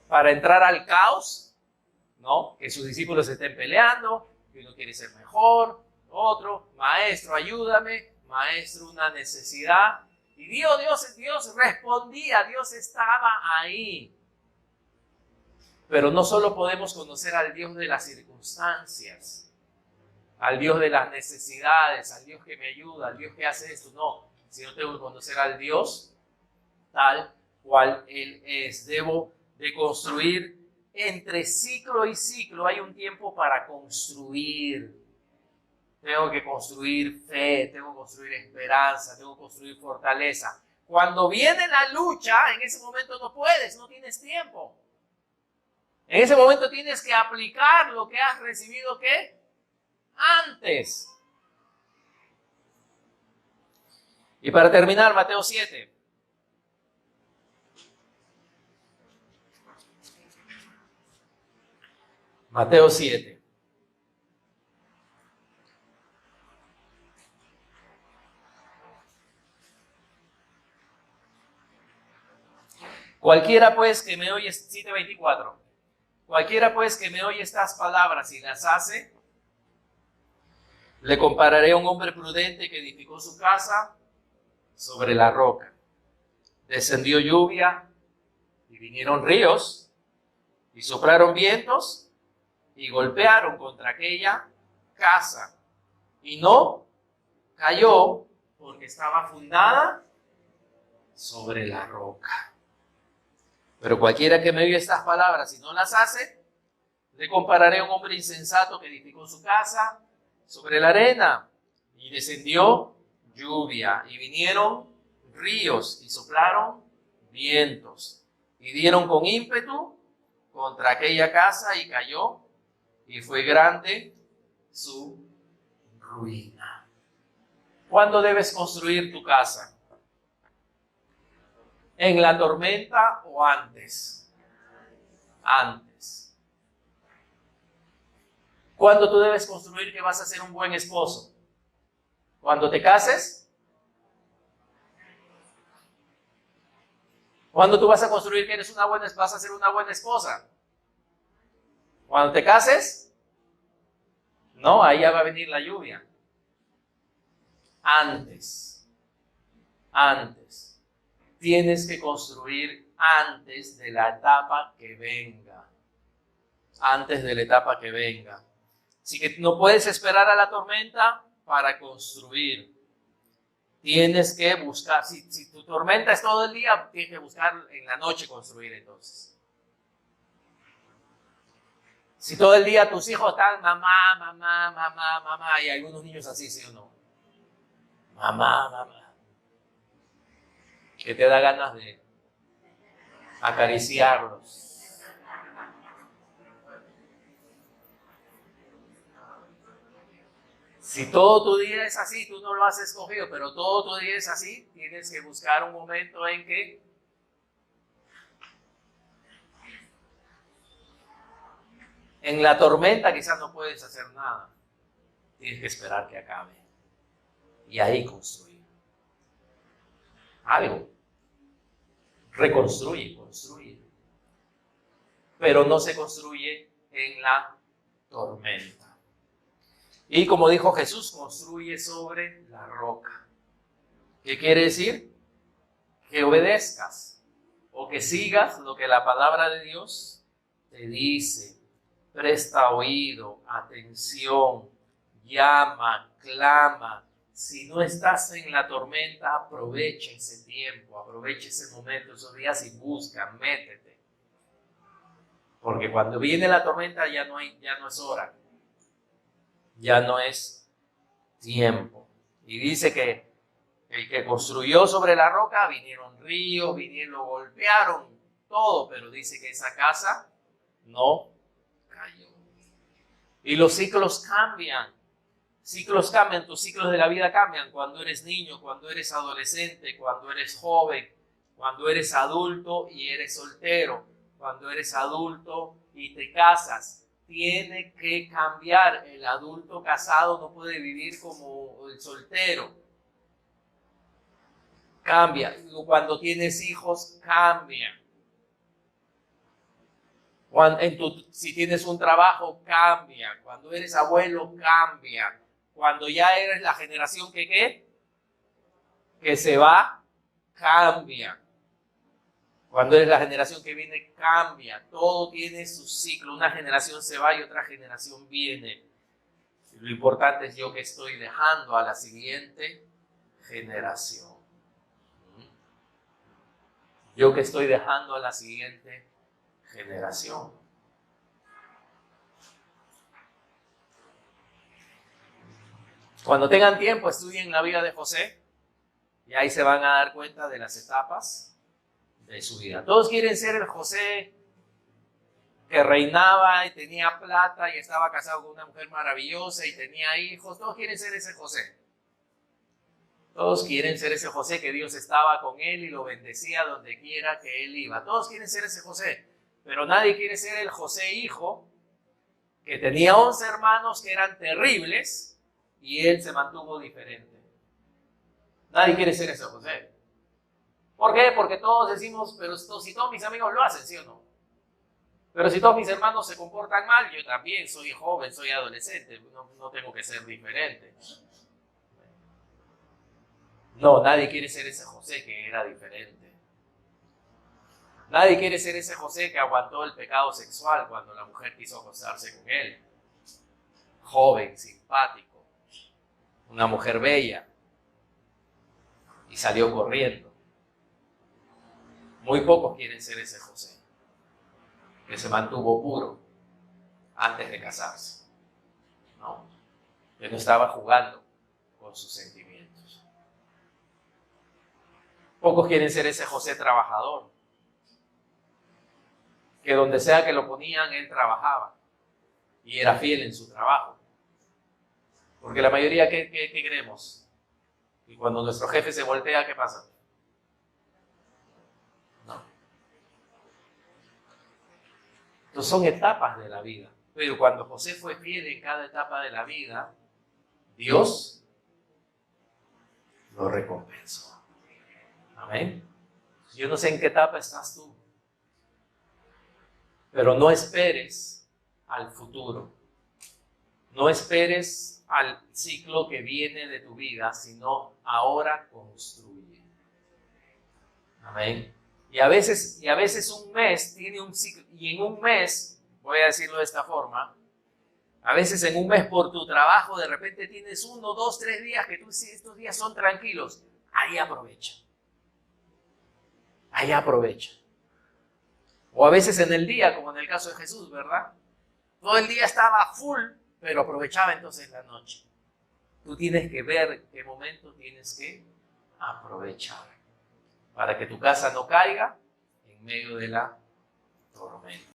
Para entrar al caos, ¿no? Que sus discípulos estén peleando, que uno quiere ser mejor, otro, maestro, ayúdame, maestro, una necesidad. Y Dios respondía, Dios estaba ahí. Pero no solo podemos conocer al Dios de las circunstancias, al Dios de las necesidades, al Dios que me ayuda, al Dios que hace esto, no, sino tengo que conocer al Dios tal cual Él es. Debo de construir entre ciclo y ciclo. Hay un tiempo para construir. Tengo que construir fe, tengo que construir esperanza, tengo que construir fortaleza. Cuando viene la lucha, en ese momento no puedes, no tienes tiempo. En ese momento tienes que aplicar lo que has recibido, ¿qué? Antes. Y para terminar, Mateo 7. Mateo 7. Cualquiera pues que me oye, 7:24. Cualquiera pues que me oye estas palabras y las hace, le compararé a un hombre prudente que edificó su casa sobre la roca. Descendió lluvia y vinieron ríos y soplaron vientos y golpearon contra aquella casa. Y no cayó porque estaba fundada sobre la roca. Pero cualquiera que me oye estas palabras y no las hace, le compararé a un hombre insensato que edificó su casa sobre la arena. Y descendió lluvia y vinieron ríos y soplaron vientos y dieron con ímpetu contra aquella casa y cayó y fue grande su ruina. ¿Cuándo debes construir tu casa? ¿En la tormenta o antes? Antes. ¿Cuándo tú debes construir que vas a ser un buen esposo? ¿Cuando te cases? ¿Cuándo tú vas a construir que vas a ser una buena esposa? ¿Cuando te cases? No, ahí ya va a venir la lluvia. Antes. Antes. Tienes que construir antes de la etapa que venga. Antes de la etapa que venga. Así que no puedes esperar a la tormenta para construir. Tienes que buscar, si tu tormenta es todo el día, tienes que buscar en la noche construir entonces. Si todo el día tus hijos están mamá, mamá, mamá, mamá, y algunos niños así, ¿sí o no? Mamá, mamá. Que te da ganas de acariciarlos. Si todo tu día es así, tú no lo has escogido, pero todo tu día es así, tienes que buscar un momento en que En la tormenta quizás no puedes hacer nada. Tienes que esperar que acabe. Y ahí construir. Algo. Reconstruye, construye. Pero no se construye en la tormenta. Y como dijo Jesús, construye sobre la roca. ¿Qué quiere decir? Que obedezcas o que sigas lo que la palabra de Dios te dice. Presta oído, atención, llama, clama. Si no estás en la tormenta, aprovecha ese tiempo, aprovecha ese momento, esos días y busca, métete. Porque cuando viene la tormenta ya no es hora, ya no es tiempo. Y dice que el que construyó sobre la roca, vinieron ríos, lo golpearon todo, pero dice que esa casa no cayó. Y los ciclos cambian. Tus ciclos de la vida cambian cuando eres niño, cuando eres adolescente, cuando eres joven, cuando eres adulto y eres soltero, cuando eres adulto y te casas. Tiene que cambiar. El adulto casado no puede vivir como el soltero. Cambia. Cuando tienes hijos, cambia. Si tienes un trabajo, cambia. Cuando eres abuelo, cambia. Cuando ya eres la generación que se va, cambia. Cuando eres la generación que viene, cambia. Todo tiene su ciclo. Una generación se va y otra generación viene. Lo importante es yo que estoy dejando a la siguiente generación. Yo que estoy dejando a la siguiente generación. Cuando tengan tiempo, estudien la vida de José y ahí se van a dar cuenta de las etapas de su vida. Todos quieren ser el José que reinaba y tenía plata y estaba casado con una mujer maravillosa y tenía hijos. Todos quieren ser ese José. Todos quieren ser ese José que Dios estaba con él y lo bendecía donde quiera que él iba. Todos quieren ser ese José, pero nadie quiere ser el José hijo que tenía 11 hermanos que eran terribles y él se mantuvo diferente. Nadie quiere ser ese José. ¿Por qué? Porque todos decimos, pero si todos mis amigos lo hacen, ¿sí o no? Pero si todos mis hermanos se comportan mal, yo también soy joven, soy adolescente, no tengo que ser diferente. No, nadie quiere ser ese José que era diferente. Nadie quiere ser ese José que aguantó el pecado sexual cuando la mujer quiso acostarse con él. Joven, simpático, una mujer bella, y salió corriendo. Muy pocos quieren ser ese José que se mantuvo puro antes de casarse. No, que no estaba jugando con sus sentimientos. Pocos quieren ser ese José trabajador, que donde sea que lo ponían, él trabajaba y era fiel en su trabajo. Porque la mayoría, ¿qué queremos? Y cuando nuestro jefe se voltea, ¿qué pasa? No. Entonces son etapas de la vida. Pero cuando José fue fiel en cada etapa de la vida, Dios lo recompensó. Amén. Yo no sé en qué etapa estás tú, pero no esperes al futuro. No esperes al ciclo que viene de tu vida, sino ahora construye. Amén. Y a veces un mes tiene un ciclo, y en un mes, voy a decirlo de esta forma, a veces en un mes por tu trabajo de repente tienes 1, 2, 3 días que tú dices, estos días son tranquilos. Ahí aprovecha. Ahí aprovecha. O a veces en el día, como en el caso de Jesús, ¿verdad? Todo el día estaba full, pero aprovechaba entonces la noche. Tú tienes que ver qué momento tienes que aprovechar para que tu casa no caiga en medio de la tormenta.